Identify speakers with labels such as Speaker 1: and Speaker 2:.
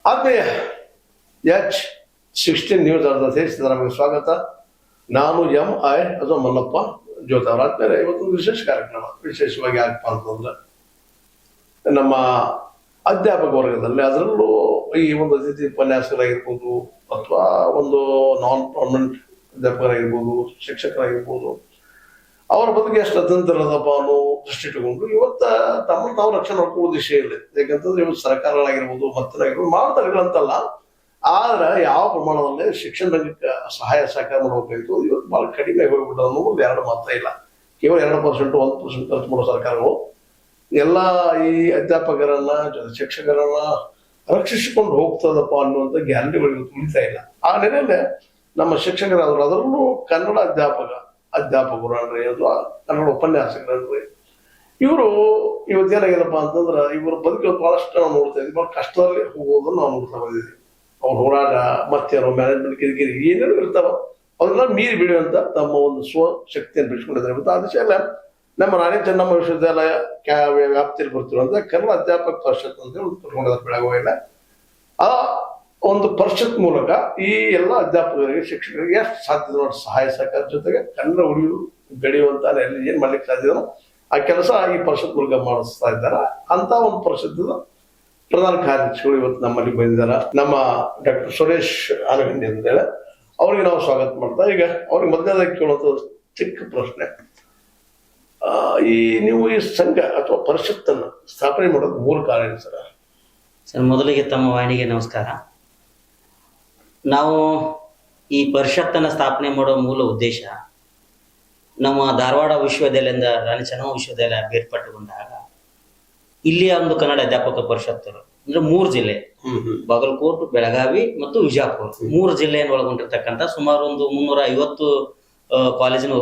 Speaker 1: ಆತ್ಮೀಯ H16 news ಅರ್ಧತೆ ನಮಗೆ ಸ್ವಾಗತ. ನಾನು MI ಅದು ಮಲ್ಲಪ್ಪ ಜ್ಯೋತಿ ಅವರ. ಆದ್ಮೇಲೆ ಇವತ್ತೊಂದು ವಿಶೇಷ ಕಾರ್ಯಕ್ರಮ. ವಿಶೇಷವಾಗಿ ಯಾಕಪ್ಪ ಅಂತಂದ್ರೆ ನಮ್ಮ ಅಧ್ಯಾಪಕ ವರ್ಗದಲ್ಲಿ, ಅದರಲ್ಲೂ ಈ ಒಂದು ಅತಿಥಿ ಉಪನ್ಯಾಸಕರಾಗಿರ್ಬೋದು ಅಥವಾ ಒಂದು ನಾನ್ ಪರ್ಮನೆಂಟ್ ಅಧ್ಯಾಪಕರಾಗಿರ್ಬೋದು, ಶಿಕ್ಷಕರಾಗಿರ್ಬೋದು, ಅವರ ಬದುಕಿಗೆ ಎಷ್ಟು ಅತಂತ್ರದಪ್ಪ ಅನ್ನೋ ದೃಷ್ಟಿ ಇಟ್ಟುಕೊಂಡು ಇವತ್ತ ತಮ್ಮನ್ನು ತಾವು ರಕ್ಷಣೆ ಮಾಡ್ಕೊಳ್ಳೋ ವಿಷಯ ಇಲ್ಲ. ಯಾಕಂತಂದ್ರೆ ಇವತ್ತು ಸರ್ಕಾರಗಳಾಗಿರ್ಬೋದು ಮತ್ತನಾಗಿರ್ಬೋದು ಮಾಡ್ತಾರೆ ಅಂತಲ್ಲ, ಆದ್ರೆ ಯಾವ ಪ್ರಮಾಣದಲ್ಲಿ ಶಿಕ್ಷಣ ರಂಗಕ್ಕೆ ಸಹಾಯ ಸಹಕಾರ ಮಾಡಬೇಕಾಯ್ತು ಇವತ್ತು ಬಹಳ ಕಡಿಮೆ ಹೋಗ್ಬಿಟ್ಟು ಅನ್ನೋದು ಎರಡು ಮಾತ್ರ ಇಲ್ಲ. ಕೇವಲ 2%, 1% ಖರ್ಚು ಮಾಡೋ ಸರ್ಕಾರಗಳು ಎಲ್ಲ ಈ ಅಧ್ಯಾಪಕರನ್ನ ಶಿಕ್ಷಕರನ್ನ ರಕ್ಷಿಸಿಕೊಂಡು ಹೋಗ್ತದಪ್ಪ ಅನ್ನುವಂಥ ಗ್ಯಾರಂಟಿಗಳು ಉಳಿತಾ ಇಲ್ಲ. ಆ ನೆಲೆಯಲ್ಲಿ ನಮ್ಮ ಶಿಕ್ಷಕರಾದ್ರು, ಅದರಲ್ಲೂ ಕನ್ನಡ ಅಧ್ಯಾಪಕರು ಅನ್ರಿ ಅಥವಾ ಕನ್ನಡ ಉಪನ್ಯಾಸಕರನ್ರಿ, ಇವರು ಇವತ್ತೇನಾಗಿದಪ್ಪ ಅಂತಂದ್ರೆ ಇವರು ಬದುಕು ಬಹಳಷ್ಟು ನಾವು ನೋಡ್ತಾ ಇದ್ವಿ, ಬಹಳ ಕಷ್ಟದಲ್ಲಿ ಹೋಗೋದನ್ನು ನಾವು ನೋಡ್ತಾ ಬಂದಿದ್ವಿ. ಅವ್ರ ಹೋರಾಟ ಮತ್ತೇನೋ ಮ್ಯಾನೇಜ್ಮೆಂಟ್ ಕಿರಿಕಿರಿ ಏನೇನು ಇರ್ತಾವ ಅದನ್ನ ಮೀರಿ ಬಿಡುವಂತ ತಮ್ಮ ಒಂದು ಸ್ವಶಕ್ತಿಯನ್ನು ಬಿಡಿಸ್ಕೊಂಡಿದ್ದಾರೆ. ಮತ್ತು ಆ ದಿಶೆಯಲ್ಲ ನಮ್ಮ ರಾಣಿ ಚೆನ್ನಮ್ಮ ವಿಶ್ವವಿದ್ಯಾಲಯ ವ್ಯಾಪ್ತಿಯಲ್ಲಿ ಬರ್ತಿರುವಂತ ಕನ್ನಡ ಅಧ್ಯಾಪಕ ಪರಿಷತ್ ಅಂತ ಹೇಳಿ ಕರ್ಕೊಂಡಿದ್ದಾರೆ ಬೆಳಗಾವಿಯಲ್ಲಿ. ಆ ಒಂದು ಪರಿಷತ್ ಮೂಲಕ ಈ ಎಲ್ಲ ಅಧ್ಯಾಪಕರಿಗೆ ಶಿಕ್ಷಕರಿಗೆ ಎಷ್ಟು ಸಾಧ್ಯದ ಸಹಾಯ ಸಹಕಾರ ಜೊತೆಗೆ ಕನ್ನಡ ಬೆಳೆಯುವಂತ ಏನ್ ಮಾಡ್ಲಿಕ್ಕೆ ಸಾಧ್ಯನೋ ಆ ಕೆಲಸ ಈ ಪರಿಷತ್ ಮೂಲಕ ಮಾಡಿಸ್ತಾ ಇದ್ದಾರೆ. ಅಂತ ಒಂದು ಪರಿಷತ್ತಿನ ಪ್ರಧಾನ ಕಾರ್ಯದರ್ಶಿಗಳು ಇವತ್ತು ನಮ್ಮಲ್ಲಿ ಬಂದಿದ್ದಾರೆ. ನಮ್ಮ ಡಾಕ್ಟರ್ ಸುರೇಶ್ ಆಲಗಂಡಿ ಅಂತ ಹೇಳಿ ಅವ್ರಿಗೆ ನಾವು ಸ್ವಾಗತ ಮಾಡ್ತಾ. ಈಗ ಅವ್ರಿಗೆ ಮೊದಲನೇದಾಗಿ ಕೇಳುವಂತ ಚಿಕ್ಕ ಪ್ರಶ್ನೆ, ನೀವು ಈ ಸಂಘ ಅಥವಾ ಪರಿಷತ್ತನ್ನ ಸ್ಥಾಪನೆ ಮಾಡೋದು ಮೂಲ ಕಾರಣ ಏನು ಸರ್?
Speaker 2: ಸರ್, ಮೊದಲಿಗೆ ತಮ್ಮ ವಾಹಿನಿಗೆ ನಮಸ್ಕಾರ. ನಾವು ಈ ಪರಿಷತ್ತನ್ನ ಸ್ಥಾಪನೆ ಮಾಡೋ ಮೂಲ ಉದ್ದೇಶ, ನಮ್ಮ ಧಾರವಾಡ ವಿಶ್ವವಿದ್ಯಾಲಯದಿಂದ ರಾಣಿ ಚೆನ್ನಮ್ಮ ವಿಶ್ವವಿದ್ಯಾಲಯ ಬೇರ್ಪಟ್ಟುಕೊಂಡಾಗ ಇಲ್ಲಿಯ ಒಂದು ಕನ್ನಡ ಅಧ್ಯಾಪಕ ಪರಿಷತ್ತರು ಅಂದ್ರೆ 3 ಜಿಲ್ಲೆ, ಬಾಗಲಕೋಟ್, ಬೆಳಗಾವಿ ಮತ್ತು ವಿಜಯಪುರ, 3 ಜಿಲ್ಲೆಯನ್ನು ಒಳಗೊಂಡಿರ್ತಕ್ಕಂಥ ಸುಮಾರು ಒಂದು 350 ಕಾಲೇಜಿನ